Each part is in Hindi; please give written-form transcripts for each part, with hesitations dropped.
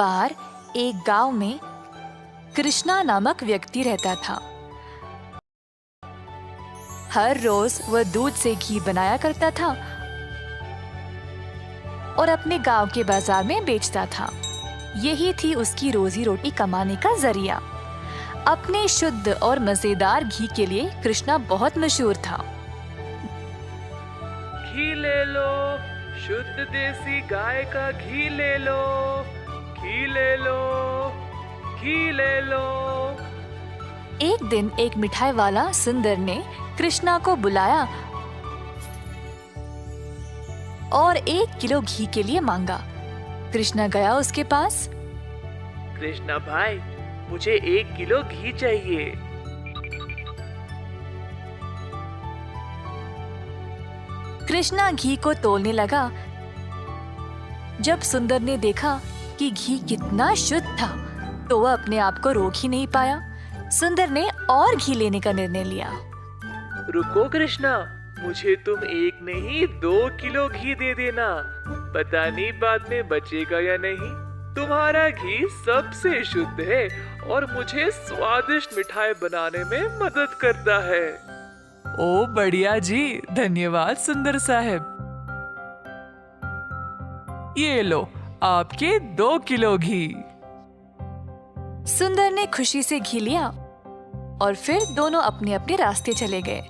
बार एक गांव में कृष्णा नामक व्यक्ति रहता था। हर रोज वह दूध से घी बनाया करता था और अपने गांव के बाजार में बेचता था। यही थी उसकी रोजी रोटी कमाने का जरिया। अपने शुद्ध और मजेदार घी के लिए कृष्णा बहुत मशहूर था। घी ले लो, शुद्ध देसी गाय का घी ले लो, घी ले लो, घी ले लो। एक दिन एक मिठाई वाला सुंदर ने कृष्णा को बुलाया और 1 किलो घी के लिए मांगा। कृष्णा गया उसके पास। कृष्णा भाई, मुझे 1 किलो घी चाहिए। कृष्णा घी को तोलने लगा। जब सुंदर ने देखा कि घी कितना शुद्ध था, तो वह अपने आप को रोक ही नहीं पाया। सुंदर ने और घी लेने का निर्णय लिया। रुको कृष्णा, मुझे तुम 1 नहीं 2 किलो घी दे देना। पता नहीं बाद में बचेगा या नहीं। तुम्हारा घी सबसे शुद्ध है और मुझे स्वादिष्ट मिठाई बनाने में मदद करता है। ओ बढ़िया जी, धन्यवाद सुंदर साहब। ये लो आपके 2 किलो घी। सुंदर ने खुशी से घी लिया और फिर दोनों अपने अपने रास्ते चले गए।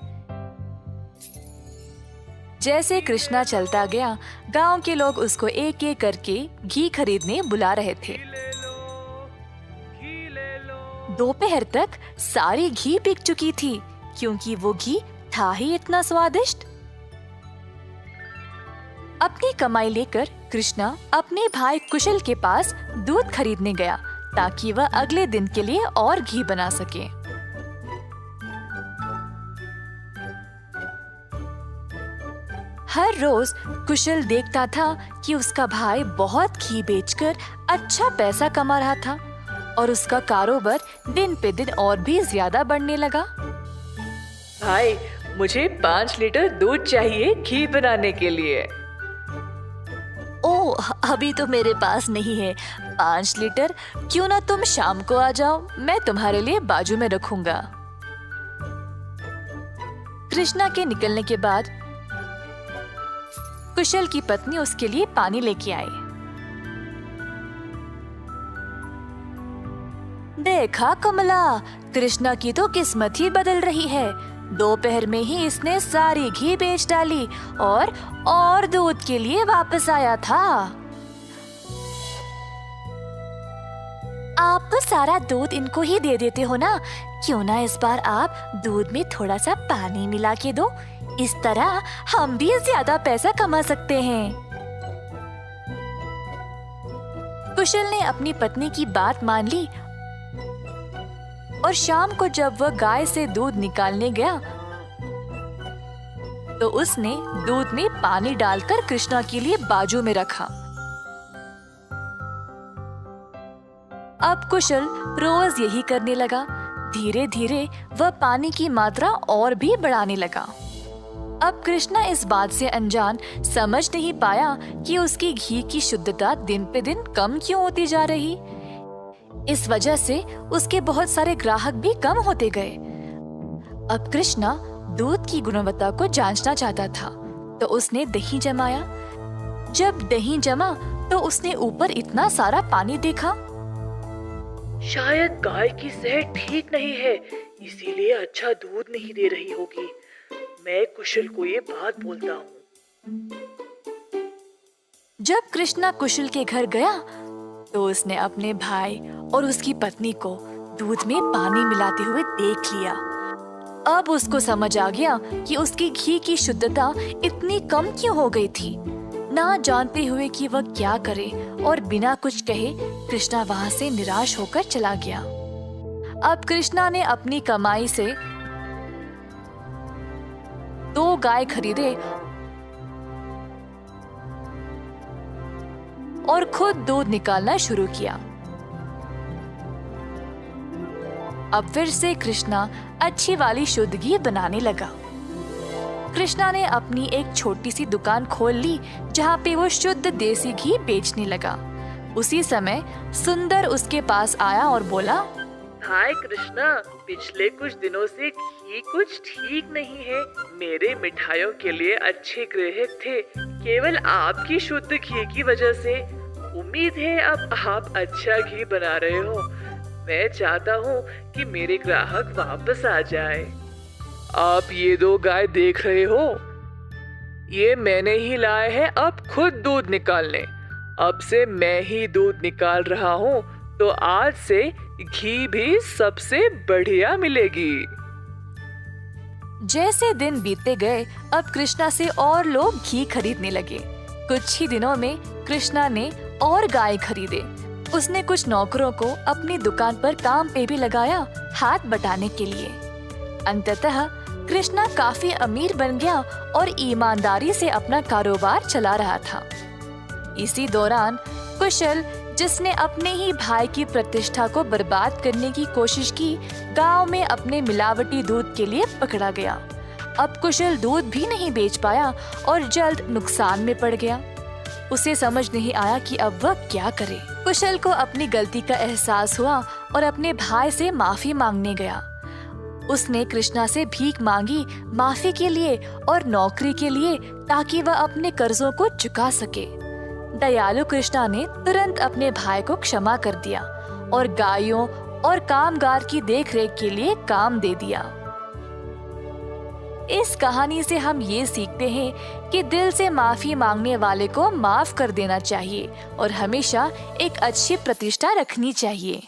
जैसे कृष्णा चलता गया, गांव के लोग उसको एक एक करके घी खरीदने बुला रहे थे। दोपहर तक सारी घी बिक चुकी थी, क्योंकि वो घी था ही इतना स्वादिष्ट। अपनी कमाई लेकर कृष्णा अपने भाई कुशल के पास दूध खरीदने गया, ताकि वह अगले दिन के लिए और घी बना सके। हर रोज कुशल देखता था कि उसका भाई बहुत घी बेचकर अच्छा पैसा कमा रहा था और उसका कारोबार दिन पे दिन और भी ज्यादा बढ़ने लगा। भाई, मुझे 5 लीटर दूध चाहिए घी बनाने के लिए। ओह, अभी तो मेरे पास नहीं है 5 लीटर। क्यों ना तुम शाम को आ जाओ, मैं तुम्हारे लिए बाजू में रखूंगा। कृष्णा के निकलने के बाद कुशल की पत्नी उसके लिए पानी लेके आई। देखा कमला, कृष्णा की तो किस्मत ही बदल रही है। दोपहर में ही इसने सारी घी बेच डाली और दूध के लिए वापस आया था। आप तो सारा दूध इनको ही दे देते हो ना, क्यों ना इस बार आप दूध में थोड़ा सा पानी मिला के दो। इस तरह हम भी ज्यादा पैसा कमा सकते हैं। कुशल ने अपनी पत्नी की बात मान ली और शाम को जब वह गाय से दूध निकालने गया, तो उसने दूध में पानी डालकर कृष्णा के लिए बाजू में रखा। अब कुशल रोज यही करने लगा। धीरे धीरे वह पानी की मात्रा और भी बढ़ाने लगा। अब कृष्णा इस बात से अनजान समझ नहीं पाया कि उसकी घी की शुद्धता दिन पे दिन कम क्यों होती जा रही। इस वजह से उसके बहुत सारे ग्राहक भी कम होते गए। अब कृष्णा दूध की गुणवत्ता को जांचना चाहता था, तो उसने दही जमाया। जब दही जमा, तो उसने ऊपर इतना सारा पानी देखा। शायद गाय की सेहत ठीक नहीं है, इसीलिए अच्छा दूध नहीं दे रही होगी। मैं कुशल को ये बात बोलता हूँ। जब कृष्णा कुशल के घर गया, तो उसने अपने भाई और उसकी पत्नी को दूध में पानी मिलाते हुए देख लिया। अब उसको समझ आ गया कि उसकी घी की शुद्धता इतनी कम क्यों हो गई थी। ना जानते हुए कि वह क्या करे और बिना कुछ कहे कृष्णा वहां से निराश होकर चला गया। अब कृष्णा ने अपनी कमाई से 2 गाय खरीदे और खुद दूध निकालना शुरू किया। अब फिर से कृष्णा अच्छी वाली शुद्ध घी बनाने लगा। कृष्णा ने अपनी एक छोटी सी दुकान खोल ली, जहाँ पे वो शुद्ध देसी घी बेचने लगा। उसी समय सुंदर उसके पास आया और बोला, हाय कृष्णा, पिछले कुछ दिनों से घी कुछ ठीक नहीं है। मेरे मिठाइयों के लिए अच्छे ग्राहक थे, केवल आपकी शुद्ध घी की वजह से। उम्मीद है अब आप अच्छा घी बना रहे हो। मैं चाहता हूँ कि मेरे ग्राहक वापस आ जाए। आप ये 2 गाय देख रहे हो, ये मैंने ही लाए हैं अब खुद दूध निकालने। अब से मैं ही दूध निकाल रहा हूँ, तो आज से घी भी सबसे बढ़िया मिलेगी। जैसे दिन बीतते गए, अब कृष्णा से और लोग घी खरीदने लगे। कुछ ही दिनों में कृष्णा ने और गाय खरीदे। उसने कुछ नौकरों को अपनी दुकान पर काम पे भी लगाया, हाथ बटाने के लिए। अंततः कृष्णा काफी अमीर बन गया और ईमानदारी से अपना कारोबार चला रहा था। इसी दौरान कुशल, जिसने अपने ही भाई की प्रतिष्ठा को बर्बाद करने की कोशिश की, गांव में अपने मिलावटी दूध के लिए पकड़ा गया। अब कुशल दूध भी नहीं बेच पाया और जल्द नुकसान में पड़ गया। उसे समझ नहीं आया कि अब वह क्या करे। कुशल को अपनी गलती का एहसास हुआ और अपने भाई से माफी मांगने गया। उसने कृष्णा से भीख मांगी माफी के लिए और नौकरी के लिए, ताकि वह अपने कर्जों को चुका सके। दयालु कृष्णा ने तुरंत अपने भाई को क्षमा कर दिया और गायों और कामगार की देखरेख के लिए काम दे दिया। इस कहानी से हम ये सीखते हैं कि दिल से माफी मांगने वाले को माफ कर देना चाहिए और हमेशा एक अच्छी प्रतिष्ठा रखनी चाहिए।